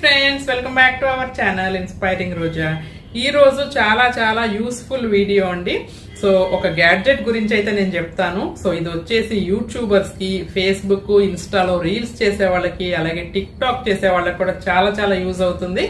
Friends, welcome back to our channel inspiring Roja. ఈ రోజు చాలా యూస్ఫుల్ వీడియో అండి. సో ఒక గ్యాడ్జెట్ గురించి అయితే నేను చెప్తాను. సో ఇది వచ్చేసి యూట్యూబర్స్ కి, ఫేస్బుక్, ఇన్స్టాలో రీల్స్ చేసే వాళ్ళకి, అలాగే టిక్ టాక్ చేసే వాళ్ళకి కూడా చాలా యూజ్ అవుతుంది.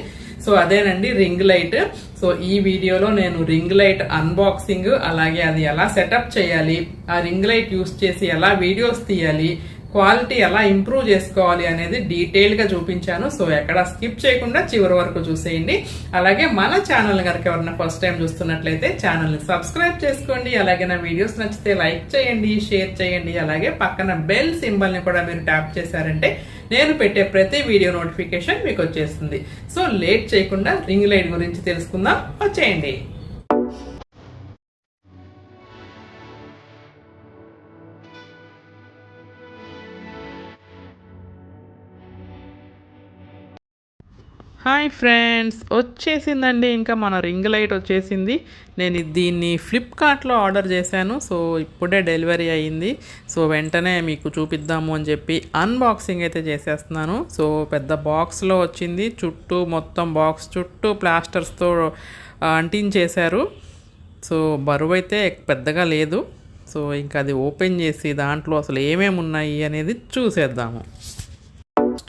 సో అదేనండి రింగ్ లైట్. సో ఈ వీడియోలో నేను రింగ్ లైట్ అన్బాక్సింగ్, అలాగే అది ఎలా సెటప్ చేయాలి, ఆ రింగ్ లైట్ యూస్ చేసి ఎలా వీడియోస్ తీయాలి, క్వాలిటీ ఎలా ఇంప్రూవ్ చేసుకోవాలి అనేది డీటెయిల్ గా చూపించాను. సో ఎక్కడ స్కిప్ చేయకుండా చివరి వరకు చూసేయండి. అలాగే మన ఛానల్ కనుక ఎవరైనా ఫస్ట్ టైం చూస్తున్నట్లయితే ఛానల్ ని సబ్స్క్రైబ్ చేసుకోండి. అలాగే నా వీడియోస్ నచ్చితే లైక్ చేయండి, షేర్ చేయండి. అలాగే పక్కన బెల్ సింబల్ ని కూడా మీరు ట్యాప్ చేశారంటే నేను పెట్టే ప్రతి వీడియో నోటిఫికేషన్ మీకు వచ్చేస్తుంది. సో లేట్ చేయకుండా రింగ్ లైట్ గురించి తెలుసుకుందాం, వచ్చేయండి. హాయ్ ఫ్రెండ్స్, వచ్చేసిందండి ఇంకా మన రింగ్ లైట్ వచ్చేసింది. నేను దీన్ని ఫ్లిప్కార్ట్లో ఆర్డర్ చేశాను. సో ఇప్పుడే డెలివరీ అయ్యింది. సో వెంటనే మీకు చూపిద్దాము అని చెప్పి అన్బాక్సింగ్ అయితే చేసేస్తున్నాను. సో పెద్ద బాక్స్లో వచ్చింది. చుట్టూ మొత్తం బాక్స్ చుట్టూ ప్లాస్టర్స్తో అంటించేశారు. సో బరువు అయితే పెద్దగా లేదు. సో ఇంకా అది ఓపెన్ చేసి దాంట్లో అసలు ఏమేమి ఉన్నాయి అనేది చూసేద్దాము.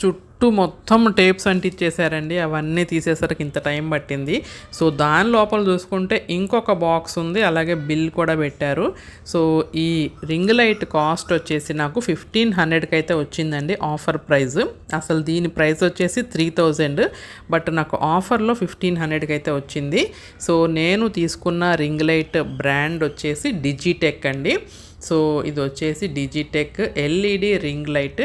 చుట్టూ మొత్తం టేప్స్ అంటించేసారండి. అవన్నీ తీసేసరికి ఇంత టైం పట్టింది. సో దాని లోపల చూసుకుంటే ఇంకొక బాక్స్ ఉంది, అలాగే బిల్ కూడా పెట్టారు. సో ఈ రింగ్ లైట్ కాస్ట్ వచ్చేసి నాకు 1500కి అయితే వచ్చిందండి, ఆఫర్ ప్రైస్. అసలు దీని ప్రైస్ వచ్చేసి 3000, బట్ నాకు ఆఫర్లో 1500కి అయితే వచ్చింది. సో నేను తీసుకున్న రింగ్ లైట్ బ్రాండ్ వచ్చేసి డిజిటెక్ అండి. సో ఇది వచ్చేసి Digitek LED ring light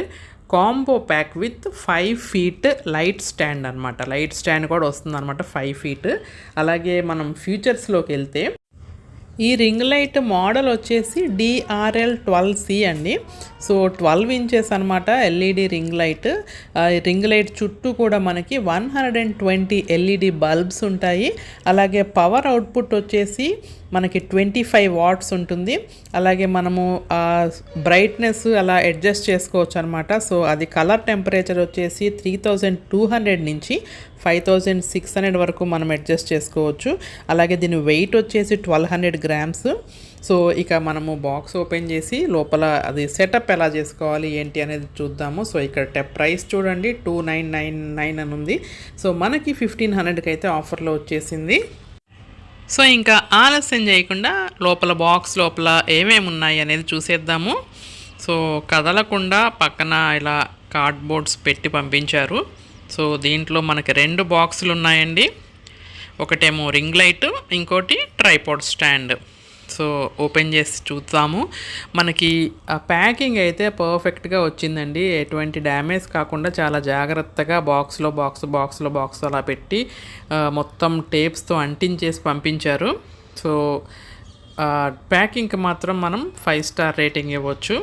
combo pack with 5 feet light stand అనమాట. లైట్ స్టాండ్ కూడా వస్తుంది అనమాట, 5 feet. అలాగే మనం ఫ్యూచర్స్లోకి వెళ్తే ఈ రింగ్ లైట్ మోడల్ వచ్చేసి DRL12C అండి. సో 12 inches అనమాట LED ring light. Ring light చుట్టూ కూడా మనకి 120 ఎల్ఈడి బల్బ్స్ ఉంటాయి. అలాగే పవర్ అవుట్పుట్ వచ్చేసి మనకి 25 watts ఉంటుంది. అలాగే మనము బ్రైట్నెస్ అలా అడ్జస్ట్ చేసుకోవచ్చు అనమాట. సో అది కలర్ టెంపరేచర్ వచ్చేసి 3200 నుంచి 5600 వరకు మనం అడ్జస్ట్ చేసుకోవచ్చు. అలాగే దీని వెయిట్ వచ్చేసి 1200 grams. సో ఇక మనము బాక్స్ ఓపెన్ చేసి లోపల అది సెటప్ ఎలా చేసుకోవాలి ఏంటి అనేది చూద్దాము. సో ఇక్కడ ప్రైస్ చూడండి, 2999 అని ఉంది. సో మనకి 1500కి అయితే ఆఫర్లో వచ్చేసింది. సో ఇంకా ఆలస్యం చేయకుండా లోపల బాక్స్ లోపల ఏమేమి ఉన్నాయి అనేది చూసేద్దాము. సో కదలకుండా పక్కన ఇలా కార్డ్బోర్డ్స్ పెట్టి పంపించారు. సో దీంట్లో మనకి 2 బాక్సులు ఉన్నాయండి. ఒకటేమో రింగ్ లైట్, ఇంకోటి ట్రైపాడ్ స్టాండ్. సో ఓపెన్ చేసి చూద్దాము. మనకి ఆ ప్యాకింగ్ అయితే పర్ఫెక్ట్గా వచ్చిందండి. ఎటువంటి డ్యామేజ్ కాకుండా చాలా జాగ్రత్తగా బాక్స్ అలా పెట్టి మొత్తం టేప్స్తో అంటించేసి పంపించారు. సో ప్యాకింగ్కి మాత్రం మనం 5 star రేటింగ్ ఇవ్వచ్చు.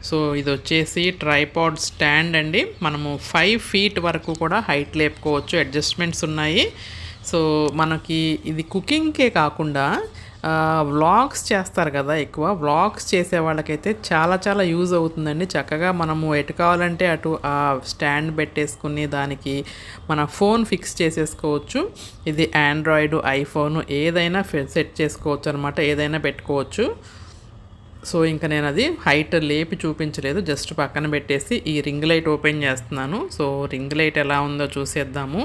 సో ఇది వచ్చేసి ట్రైపాడ్ స్టాండ్ అండి. మనము 5 feet వరకు కూడా హైట్ లేపుకోవచ్చు, అడ్జస్ట్మెంట్స్ ఉన్నాయి. సో మనకి ఇది కుకింగ్కే కాకుండా వ్లాగ్స్ చేస్తారు కదా, ఎక్కువ వ్లాగ్స్ చేసే వాళ్ళకైతే చాలా యూజ్ అవుతుందండి. చక్కగా మనము ఎటు కావాలంటే అటు ఆ స్టాండ్ పెట్టేసుకుని దానికి మన ఫోన్ ఫిక్స్ చేసేసుకోవచ్చు. ఇది ఆండ్రాయిడ్, ఐఫోన్ ఏదైనా సెట్ చేసుకోవచ్చు అనమాట, ఏదైనా పెట్టుకోవచ్చు. సో ఇంకా నేను అది హైట్ లేపి చూపించలేదు, జస్ట్ పక్కన పెట్టేసి ఈ రింగ్ లైట్ ఓపెన్ చేస్తున్నాను. సో రింగ్ లైట్ ఎలా ఉందో చూసేద్దాము.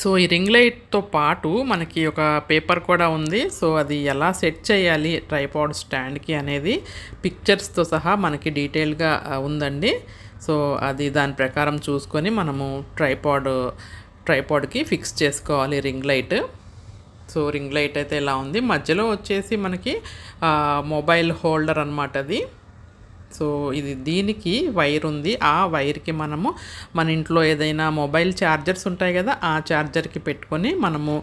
సో ఈ రింగ్ లైట్తో పాటు మనకి ఒక పేపర్ కూడా ఉంది. సో అది ఎలా సెట్ చేయాలి ట్రైపాడ్ స్టాండ్కి అనేది పిక్చర్స్తో సహా మనకి డీటెయిల్గా ఉందండి. సో అది దాని ప్రకారం చూసుకొని మనము ట్రైపాడ్కి ఫిక్స్ చేసుకోవాలి ring light. So ring light అయితే ఇలా ఉంది. మధ్యలో వచ్చేసి మనకి మొబైల్ హోల్డర్ అనమాట అది. సో ఇది దీనికి వైర్ ఉంది. ఆ వైర్కి మనము మన ఇంట్లో ఏదైనా మొబైల్ ఛార్జర్స్ ఉంటాయి కదా, ఆ ఛార్జర్కి పెట్టుకొని మనము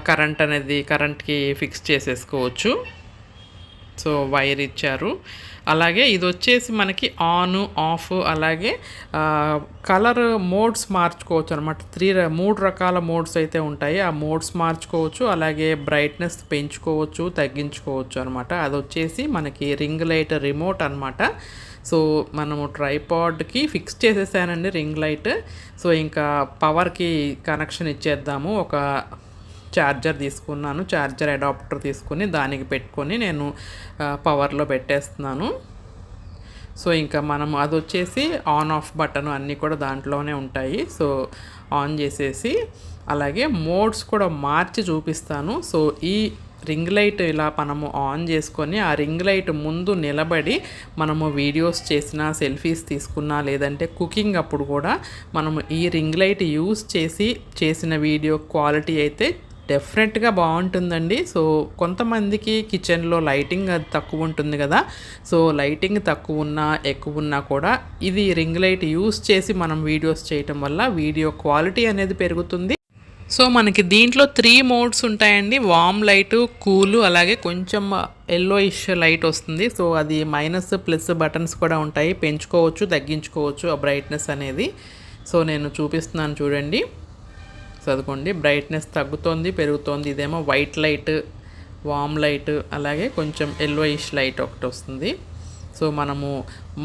కరెంట్కి ఫిక్స్ చేసేసుకోవచ్చు. సో వైర్ ఇచ్చారు. అలాగే ఇది వచ్చేసి మనకి ఆన్, ఆఫ్, అలాగే కలర్ మోడ్స్ మార్చుకోవచ్చు అనమాట. 3 రకాల మోడ్స్ అయితే ఉంటాయి. ఆ మోడ్స్ మార్చుకోవచ్చు. అలాగే బ్రైట్నెస్ పెంచుకోవచ్చు, తగ్గించుకోవచ్చు అనమాట. అది వచ్చేసి మనకి రింగ్ లైట్ రిమోట్ అనమాట. సో మనము ట్రైపాడ్కి ఫిక్స్ చేసేసానండి రింగ్ లైట్. సో ఇంకా పవర్కి కనెక్షన్ ఇచ్చేద్దాము. ఒక ఛార్జర్ తీసుకున్నాను, ఛార్జర్ అడాప్టర్ తీసుకుని దానికి పెట్టుకొని నేను పవర్లో పెట్టేస్తున్నాను. సో ఇంకా మనం అది వచ్చేసి ఆన్ ఆఫ్ బటన్ అన్నీ కూడా దాంట్లోనే ఉంటాయి. సో ఆన్ చేసేసి అలాగే మోడ్స్ కూడా మార్చి చూపిస్తాను. సో ఈ రింగ్ లైట్ ఇలా మనము ఆన్ చేసుకొని ఆ రింగ్ లైట్ ముందు నిలబడి మనము వీడియోస్ చేసినా, సెల్ఫీస్ తీసుకున్నా, లేదంటే కుకింగ్ అప్పుడు కూడా మనము ఈ రింగ్ లైట్ యూస్ చేసి చేసిన వీడియో క్వాలిటీ అయితే డెఫినెట్గా బాగుంటుందండి. సో కొంతమందికి కిచెన్లో లైటింగ్ అది తక్కువ ఉంటుంది కదా. సో లైటింగ్ తక్కువ ఉన్నా ఎక్కువ ఉన్నా కూడా ఇది రింగ్ లైట్ యూస్ చేసి మనం వీడియోస్ చేయటం వల్ల వీడియో క్వాలిటీ అనేది పెరుగుతుంది. సో మనకి దీంట్లో 3 మోడ్స్ ఉంటాయండి. వామ్ లైటు, కూలు, అలాగే కొంచెం ఎల్లోయిష్ లైట్ వస్తుంది. సో అది మైనస్ ప్లస్ బటన్స్ కూడా ఉంటాయి, పెంచుకోవచ్చు తగ్గించుకోవచ్చు ఆ బ్రైట్నెస్ అనేది. సో నేను చూపిస్తున్నాను చూడండి, చదువుకోండి. బ్రైట్నెస్ తగ్గుతోంది, పెరుగుతోంది. ఇదేమో వైట్ లైట్, వామ్ లైట్, అలాగే కొంచెం ఎల్లోయిష్ లైట్ ఒకటి వస్తుంది. సో మనము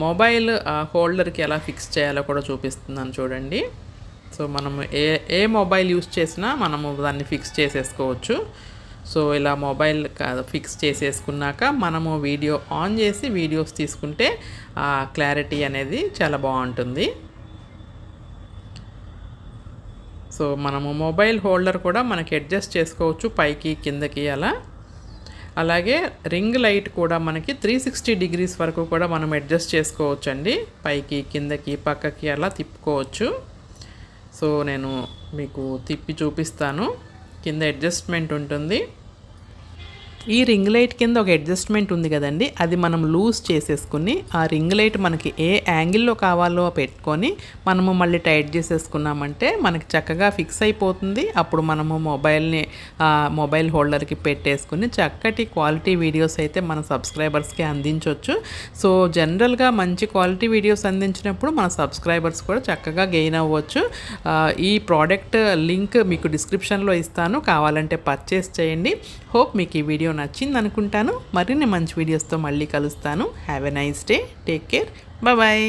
మొబైల్ హోల్డర్కి ఎలా ఫిక్స్ చేయాలో కూడా చూపిస్తున్నాను చూడండి. సో మనము ఏ మొబైల్ యూస్ చేసినా మనము దాన్ని ఫిక్స్ చేసేసుకోవచ్చు. సో ఇలా మొబైల్ ఫిక్స్ చేసేసుకున్నాక మనము వీడియో ఆన్ చేసి వీడియోస్ తీసుకుంటే ఆ క్లారిటీ అనేది చాలా బాగుంటుంది. సో మనము మొబైల్ హోల్డర్ కూడా మనకి అడ్జస్ట్ చేసుకోవచ్చు పైకి కిందకి అలా. అలాగే రింగ్ లైట్ కూడా మనకి 360 డిగ్రీస్ వరకు కూడా మనం అడ్జస్ట్ చేసుకోవచ్చు అండి. పైకి కిందకి పక్కకి అలా తిప్పుకోవచ్చు. సో నేను మీకు తిప్పి చూపిస్తాను. కింద అడ్జస్ట్మెంట్ ఉంటుంది. ఈ రింగ్ లైట్ కింద ఒక అడ్జస్ట్మెంట్ ఉంది కదండి, అది మనం లూజ్ చేసేసుకుని ఆ రింగ్ లైట్ మనకి ఏ యాంగిల్లో కావాలో పెట్టుకొని మనము మళ్ళీ టైట్ చేసేసుకున్నామంటే మనకి చక్కగా ఫిక్స్ అయిపోతుంది. అప్పుడు మనము మొబైల్ హోల్డర్కి పెట్టేసుకుని చక్కటి క్వాలిటీ వీడియోస్ అయితే మన సబ్స్క్రైబర్స్కి అందించవచ్చు. సో జనరల్గా మంచి క్వాలిటీ వీడియోస్ అందించినప్పుడు మన సబ్స్క్రైబర్స్ కూడా చక్కగా గెయిన్ అవ్వచ్చు. ఈ ప్రోడక్ట్ లింక్ మీకు డిస్క్రిప్షన్లో ఇస్తాను, కావాలంటే పర్చేస్ చేయండి. హోప్ మీకు ఈ వీడియో నచ్చింది అనుకుంటాను. మరిన్ని మంచి వీడియోస్తో మళ్ళీ కలుస్తాను. Have a nice day. Take care. Bye.